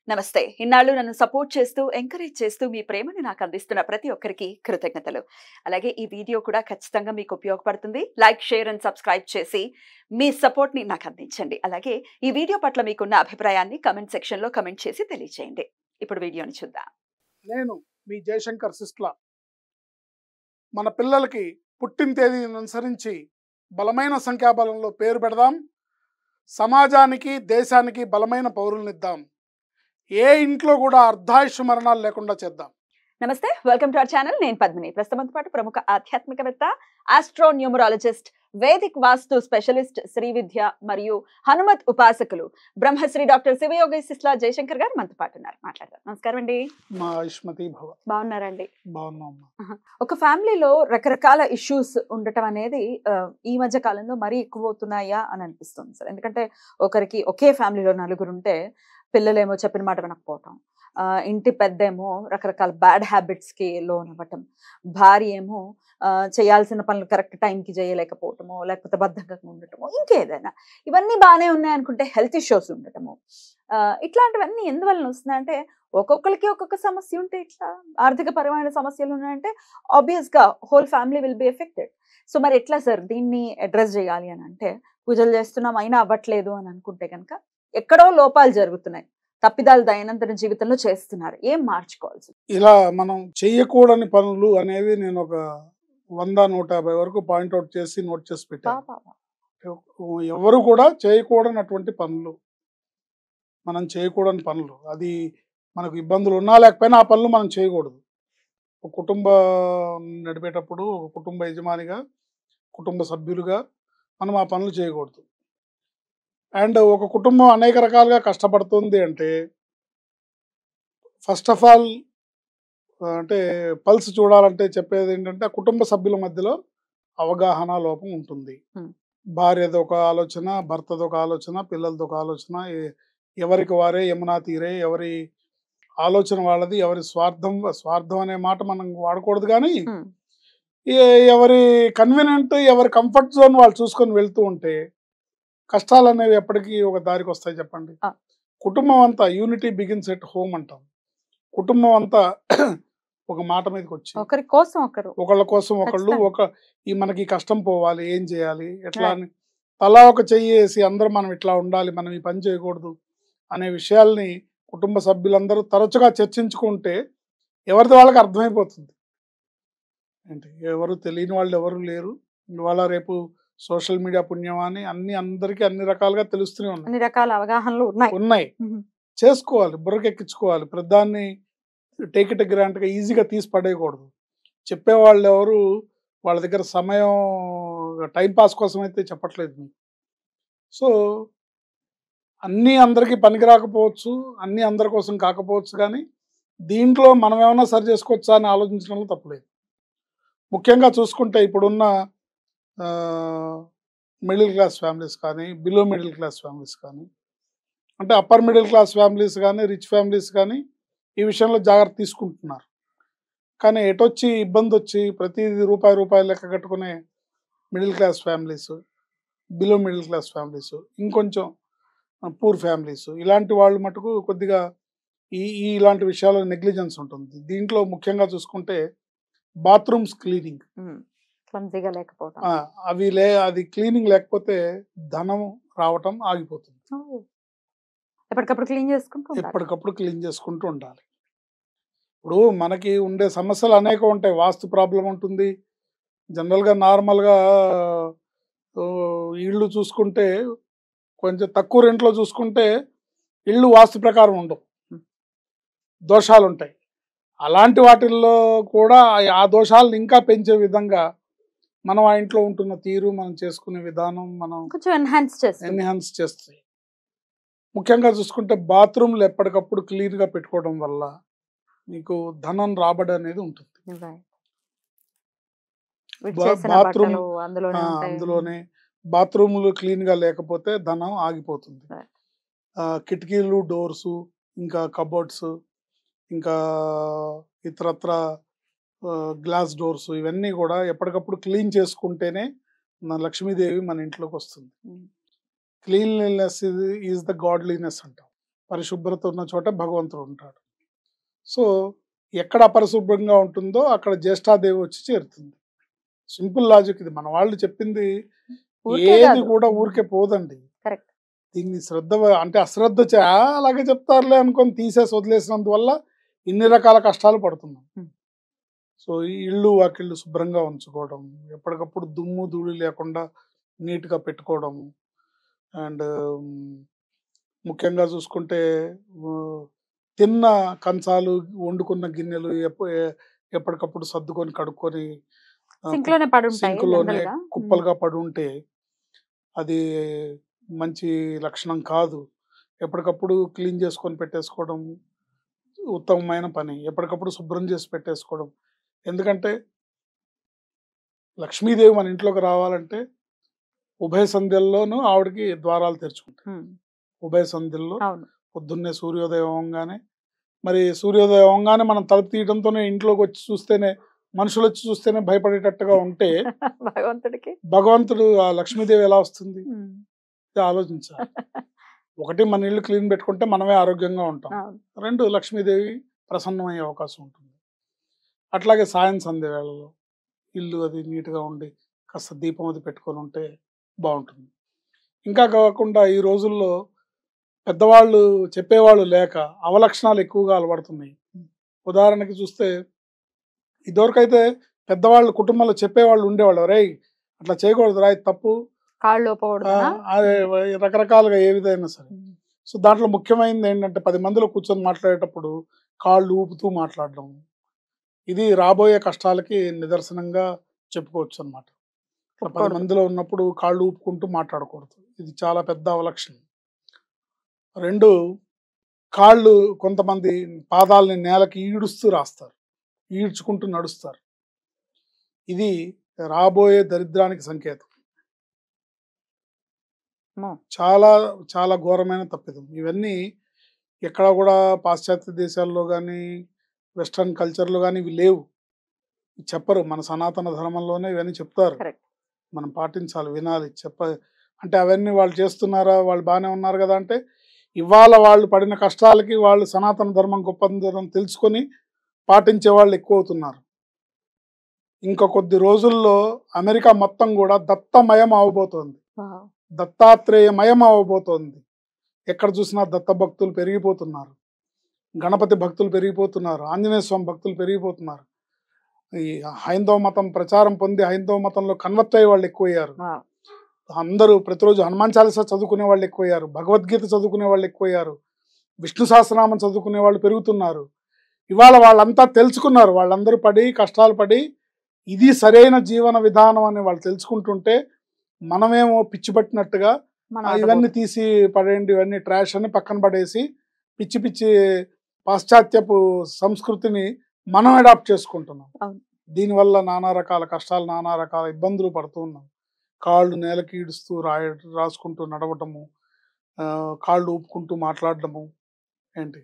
నమస్తే. ఇన్నాళ్ళు నన్ను సపోర్ట్ చేస్తూ, ఎంకరేజ్ చేస్తూ మీ ప్రేమని నాకు అందిస్తున్న ప్రతి ఒక్కరికి కృతజ్ఞతలు. అలాగే ఈ వీడియో కూడా ఖచ్చితంగా మీకు ఉపయోగపడుతుంది. లైక్, షేర్ అండ్ సబ్స్క్రైబ్ చేసి మీ సపోర్ట్‌ని నాకు అందించండి. అలాగే ఈ వీడియో పట్ల మీకున్న అభిప్రాయాన్ని కామెంట్ సెక్షన్‌లో కామెంట్ చేసి తెలియజేయండి. ఇప్పుడు వీడియోని చూద్దాం. నేను మీ జయశంకర్ సిస్ట్ల. మన పిల్లలకి పుట్టిన తేదీని అనుసరించి బలమైన సంఖ్యాబలంలో పేరు పెడదాం. సమాజానికి దేశానికి బలమైన పౌరులనిద్దాం. ఏ ఇంట్లో కూడా అర్ధాయుష్ మరణాలు లేకుండా చేద్దాం. నమస్తే. Welcome to our channel. నేను పద్మిని. ప్రస్తుతంతో పాటు ప్రముఖ ఆధ్యాత్మికవేత్త, ఆస్ట్రో న్యూమరాలజిస్ట్, వేదిక్ వాస్తు స్పెషలిస్ట్, శ్రీ విద్య మరియు హనుమత్ ఉపాసకులు బ్రహ్మశ్రీ డాక్టర్ శివయోగి సిస్లా జయశంకర్ గారు మనతో పాటు ఉన్నారు. మాట్లాడదాం. నమస్కారం అండి. మా ఆయుష్మతి భవ. బాగున్నారండి? బాగున్నామ్మా. ఒక ఫ్యామిలీలో రకరకాల ఇష్యూస్ ఉండటం అనేది ఈ మధ్య కాలంలో మరీ ఎక్కువ అవుతున్నాయా అని అనిపిస్తుంది సార్. ఎందుకంటే ఒకరికి ఒకే ఫ్యామిలీలో నలుగురు ఉంటే పిల్లలేమో చెప్పిన మాట వినకపోవటం, ఇంటి పెద్దేమో రకరకాల బ్యాడ్ హ్యాబిట్స్కి లోన్ అవ్వటం, భార్య ఏమో చేయాల్సిన పనులు కరెక్ట్ టైంకి చేయలేకపోవటము, లేకపోతే బద్ధకంగా ఉండటము, ఇంకేదైనా. ఇవన్నీ బాగానే ఉన్నాయి అనుకుంటే హెల్త్ ఇష్యూస్ ఉండటము, ఇట్లాంటివన్నీ ఎందువల్ల వస్తున్నాయంటే ఒక్కొక్కరికి ఒక్కొక్క సమస్య ఉంటే, ఇట్లా ఆర్థిక పరమైన సమస్యలు ఉన్నాయంటే ఆబ్వియస్గా whole family will be affected. So మరి ఎట్లా సార్ దీన్ని అడ్రస్ చేయాలి అని అంటే, పూజలు చేస్తున్నాం అయినా అవ్వట్లేదు అని అనుకుంటే కనుక ఎక్కడో లోపాలు జరుగుతున్నాయి, తప్పిదాలు దైనందిన జీవితంలో చేస్తున్నారు, ఏం మార్చుకోవాల్సి? ఇలా మనం చెయ్యకూడని పనులు అనేవి నేను ఒక 100-150 వరకు పాయింట్అవుట్ చేసి నోట్ చేసి పెట్టాను. ఎవరు కూడా చేయకూడనటువంటి పనులు, మనం చేయకూడని పనులు, అది మనకు ఇబ్బందులు ఉన్నా లేకపోయినా ఆ పనులు మనం చేయకూడదు. ఒక కుటుంబం నడిపేటప్పుడు ఒక కుటుంబ యజమానిగా, కుటుంబ సభ్యులుగా మనం ఆ పనులు చేయకూడదు. అండ్ ఒక కుటుంబం అనేక రకాలుగా కష్టపడుతుంది అంటే ఫస్ట్ ఆఫ్ ఆల్ అంటే పల్స్ చూడాలంటే చెప్పేది ఏంటంటే ఆ కుటుంబ సభ్యుల మధ్యలో అవగాహన లోపం ఉంటుంది. భార్యది ఒక ఆలోచన, భర్తది ఒక ఆలోచన, పిల్లలది ఒక ఆలోచన, ఎవరికి వారే యమునా తీరే, ఎవరి ఆలోచన వాళ్ళది, ఎవరి స్వార్థం అనే మాట మనం వాడకూడదు. కానీ ఎవరి కన్వీనియంట్, ఎవరి కంఫర్ట్ జోన్ వాళ్ళు చూసుకొని వెళ్తూ ఉంటే కష్టాలు అనేవి ఎప్పటికీ ఒక దారికి వస్తాయి. చెప్పండి. కుటుంబం అంతా యూనిటీ బిగిన్స్ ఎట్ హోమ్ అంటాం. కుటుంబం అంతా ఒక మాట మీదకి వచ్చి ఒకళ్ళ కోసం ఒకళ్ళు ఈ మనకి కష్టం పోవాలి, ఏం చేయాలి, ఎట్లా అని తలా ఒక చెయ్యి వేసి అందరూ మనం ఇట్లా ఉండాలి, మనం ఈ పని చేయకూడదు అనే విషయాల్ని కుటుంబ సభ్యులందరూ తరచుగా చర్చించుకుంటే ఎవరిది వాళ్ళకి అర్థమైపోతుంది. ఏంటి, ఎవరు తెలియని వాళ్ళు ఎవరు లేరు. ఇవాళ రేపు సోషల్ మీడియా పుణ్యమాని అందరికీ అన్ని రకాలుగా తెలుస్తూనే ఉన్నాయి, అన్ని రకాల అవగాహనలు ఉన్నాయి. చేసుకోవాలి, బుర్రకెక్కించుకోవాలి. ప్రధాన్ని టేక్ ఇట్ గ్రాంట్గా ఈజీగా తీసి పడేయకూడదు. చెప్పేవాళ్ళు ఎవరు వాళ్ళ దగ్గర సమయం టైంపాస్ కోసం అయితే చెప్పట్లేదు మీకు. సో అన్నీ అందరికీ పనికి రాకపోవచ్చు, అన్నీ అందరి కోసం కాకపోవచ్చు, కానీ దీంట్లో మనం ఏమైనా సరి చేసుకోవచ్చా అని ఆలోచించడంలో తప్పలేదు. ముఖ్యంగా చూసుకుంటే ఇప్పుడున్న మిడిల్ క్లాస్ ఫ్యామిలీస్ కానీ, బిలో మిడిల్ క్లాస్ ఫ్యామిలీస్ కానీ, అంటే అప్పర్ మిడిల్ క్లాస్ ఫ్యామిలీస్ కానీ, రిచ్ ఫ్యామిలీస్ కానీ ఈ విషయంలో జాగ్రత్త తీసుకుంటున్నారు. కానీ ఎటొచ్చి ఇబ్బంది వచ్చి ప్రతిదీ రూపాయి లెక్క కట్టుకునే middle class families, below middle class families, ఇంకొంచెం పూర్ ఫ్యామిలీస్, ఇలాంటి వాళ్ళు మటుకు కొద్దిగా ఇలాంటి విషయాల్లో నెగ్లిజెన్స్ ఉంటుంది. దీంట్లో ముఖ్యంగా చూసుకుంటే బాత్రూమ్స్ క్లీనింగ్ అది క్లీనింగ్ లేకపోతే ధనం రావటం ఆగిపోతుంది. ఎప్పటికప్పుడు క్లీన్ చేసుకుంటూ ఉండాలి. ఇప్పుడు మనకి ఉండే సమస్యలు అనేక ఉంటాయి. వాస్తు ప్రాబ్లం ఉంటుంది. జనరల్గా నార్మల్గా ఇళ్ళు చూసుకుంటే కొంచెం తక్కువ రెంట్లో చూసుకుంటే ఇళ్ళు వాస్తు ప్రకారం ఉండవు, దోషాలు ఉంటాయి. అలాంటి వాటిల్లో కూడా ఆ దోషాలను ఇంకా పెంచే విధంగా మనం ఆ ఇంట్లో ఉంటున్న తీరు, మనం చేసుకునే విధానం మనం కొంచెం ఎన్హాన్స్ చేస్తాయి. ముఖ్యంగా చూసుకుంటే బాత్రూమ్లు ఎప్పటికప్పుడు క్లీన్గా పెట్టుకోవడం వల్ల మీకు ధనం రాబడి అనేది ఉంటుంది. అందులోనే బాత్రూములు క్లీన్గా లేకపోతే ధనం ఆగిపోతుంది. కిటికీలు, డోర్సు, ఇంకా కబోర్డ్స్, ఇంకా ఇతరత్ర గ్లాస్ డోర్స్, ఇవన్నీ కూడా ఎప్పటికప్పుడు క్లీన్ చేసుకుంటేనే లక్ష్మీదేవి మన ఇంట్లోకి వస్తుంది. క్లీన్లీనెస్ ఈజ్ ద గాడ్లీనెస్ అంటాం. పరిశుభ్రత ఉన్న చోట భగవంతుడు ఉంటాడు. సో ఎక్కడ అపరిశుభ్రంగా ఉంటుందో అక్కడ జ్యేష్ఠాదేవి వచ్చి చేరుతుంది. సింపుల్ లాజిక్ ఇది. మన వాళ్ళు చెప్పింది ఊరికే ఏది కాదు. కూడా ఊరికే పోదండి. కరెక్ట్. దీన్ని అంటే అశ్రద్ధ అలాగే చెప్తారులే అనుకొని తీసేసి వదిలేసినందువల్ల ఇన్ని రకాల కష్టాలు పడుతున్నాం. సో ఈ ఇళ్ళు వాకిళ్ళు శుభ్రంగా ఉంచుకోవడం, ఎప్పటికప్పుడు దుమ్ము ధూళి లేకుండా నీట్గా పెట్టుకోవడం, అండ్ ముఖ్యంగా చూసుకుంటే తిన్న కంచాలు, వండుకున్న గిన్నెలు ఎప్పటికప్పుడు సర్దుకొని కడుక్కొని సింక్లోనే పడి ఉంటాయి సింక్లోనే జనరల్గా. కుప్పలుగా పడి ఉంటే అది మంచి లక్షణం కాదు. ఎప్పటికప్పుడు క్లీన్ చేసుకొని పెట్టేసుకోవడం ఉత్తమమైన పని. ఎప్పటికప్పుడు శుభ్రం చేసి పెట్టేసుకోవడం. ఎందుకంటే లక్ష్మీదేవి మన ఇంట్లోకి రావాలంటే ఉభయ సంధ్యల్లోనూ ఆవిడకి ద్వారాలు తెరుచుకుంటాయి. ఉభయ సంధ్యల్లో అవును. పొద్దున్నే సూర్యోదయం అవ్వగానే, మరి సూర్యోదయం అవ్వగానే మనం తలుపు తీయడంతోనే ఇంట్లోకి వచ్చి చూస్తేనే, మనుషులు వచ్చి చూస్తేనే భయపడేటట్టుగా ఉంటే భగవంతుడికి భగవంతుడు ఆ లక్ష్మీదేవి ఎలా వస్తుంది? ఇది ఆలోచించాలి. ఒకటి మన ఇల్లు క్లీన్ పెట్టుకుంటే మనమే ఆరోగ్యంగా ఉంటాం. అవును. 2 లక్ష్మీదేవి ప్రసన్నమయ్యే అవకాశం ఉంటుంది. అట్లాగే సాయం సంధ్య వేళలో ఇల్లు అది నీట్గా ఉండి కాస్త దీపం అది పెట్టుకొని ఉంటే బాగుంటుంది. ఇంకా కాకుండా ఈ రోజుల్లో పెద్దవాళ్ళు చెప్పేవాళ్ళు లేక అవలక్షణాలు ఎక్కువగా అలవడుతున్నాయి. ఉదాహరణకి చూస్తే ఇదివరకైతే పెద్దవాళ్ళు కుటుంబంలో చెప్పేవాళ్ళు ఉండేవాళ్ళు, రేయ్ అట్లా చేయకూడదురా, ఇది తప్పు, కాళ్ళు ఒప్పకూడదనా? రకరకాలుగా ఏ విధంగా సరే. సో దాంట్లో ముఖ్యమైనది ఏంటంటే 10 మందిలో కూర్చొని మాట్లాడేటప్పుడు కాళ్ళు ఊపుతూ మాట్లాడడం. ఇది రాబోయే కష్టాలకి నిదర్శనంగా చెప్పుకోవచ్చు అనమాట. 10 మందిలో ఉన్నప్పుడు కాళ్ళు ఊపుకుంటూ మాట్లాడకూడదు. ఇది చాలా పెద్ద అవలక్షణం. 2 కాళ్ళు కొంతమంది పాదాలని నేలకి ఈడుస్తూ రాస్తారు, ఈడ్చుకుంటూ నడుస్తారు. ఇది రాబోయే దరిద్రానికి సంకేతం. చాలా చాలా ఘోరమైన తప్పిదం. ఇవన్నీ ఎక్కడ కూడా పాశ్చాత్య దేశాల్లో కానీ వెస్ట్రన్ కల్చర్లో కానీ ఇవి లేవు, చెప్పరు. మన సనాతన ధర్మంలోనే ఇవన్నీ చెప్తారు. మనం పాటించాలి, వినాలి, అంటే అవన్నీ వాళ్ళు చేస్తున్నారా, వాళ్ళు బాగానే ఉన్నారు కదా అంటే, ఇవాళ వాళ్ళు పడిన కష్టాలకి వాళ్ళు సనాతన ధర్మం గొప్పదనం తెలుసుకొని పాటించే వాళ్ళు ఎక్కువ అవుతున్నారు. ఇంకా కొద్ది రోజుల్లో అమెరికా మొత్తం కూడా దత్తమయం అవబోతోంది, దత్తాత్రేయమయం అవబోతోంది. ఎక్కడ చూసినా దత్త భక్తులు పెరిగిపోతున్నారు, గణపతి భక్తులు పెరిగిపోతున్నారు, ఆంజనేయ స్వామి భక్తులు పెరిగిపోతున్నారు. ఈ హైందవ మతం ప్రచారం పొంది హైందవ మతంలో కన్వర్ట్ అయ్యే వాళ్ళు ఎక్కువయ్యారు. అందరూ ప్రతిరోజు హనుమాన్ చాలీసా చదువుకునే వాళ్ళు ఎక్కువయ్యారు, భగవద్గీత చదువుకునే వాళ్ళు ఎక్కువయ్యారు, విష్ణు సహస్రనామం చదువుకునే వాళ్ళు పెరుగుతున్నారు. ఇవాళ వాళ్ళంతా తెలుసుకున్నారు, వాళ్ళందరూ పడి కష్టాలు పడి ఇది సరైన జీవన విధానం అని వాళ్ళు తెలుసుకుంటుంటే, మనమేమో పిచ్చి పట్టినట్టుగా ఇవన్నీ తీసి పడేయండి, ఇవన్నీ ట్రాష్ అని పక్కన పడేసి పిచ్చి పిచ్చి పాశ్చాత్యపు సంస్కృతిని మనం అడాప్ట్ చేసుకుంటున్నాం. దీనివల్ల నానా రకాల కష్టాలు, నానా రకాల ఇబ్బందులు పడుతూ ఉన్నాం. కాళ్ళు నేలకి ఈడుస్తూ రాసుకుంటూ నడవటము, కాళ్ళు ఊపుకుంటూ మాట్లాడటము ఏంటి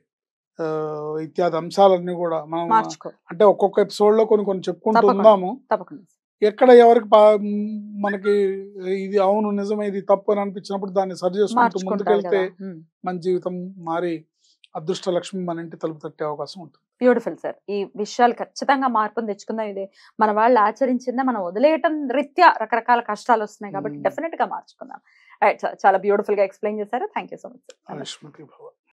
ఇత్యాది అంశాలన్నీ కూడా మనం అంటే ఒక్కొక్క ఎపిసోడ్లో కొన్ని చెప్పుకుంటూ ఉందాము. ఎక్కడ ఎవరికి మనకి ఇది అవును నిజమే ఇది తప్పు అని అనిపించినప్పుడు దాన్ని సరి చేసుకుంటూ ముందుకెళ్తే మన జీవితం మారి అదృష్ట లక్ష్మి మన ఇంటి తలుపు తట్టే అవకాశం ఉంటుంది. Beautiful sir. ఈ విషయాలు ఖచ్చితంగా మార్పును తెచ్చుకుందాం. ఇదే మన వాళ్ళు ఆచరించిందే మనం వదిలేయటం రీత్యా రకరకాల కష్టాలు వస్తున్నాయి కాబట్టి డెఫినెట్ గా మార్చుకుందాం. చాలా బ్యూటిఫుల్ గా ఎక్స్ప్లెయిన్ చేశారు. Thank you so much.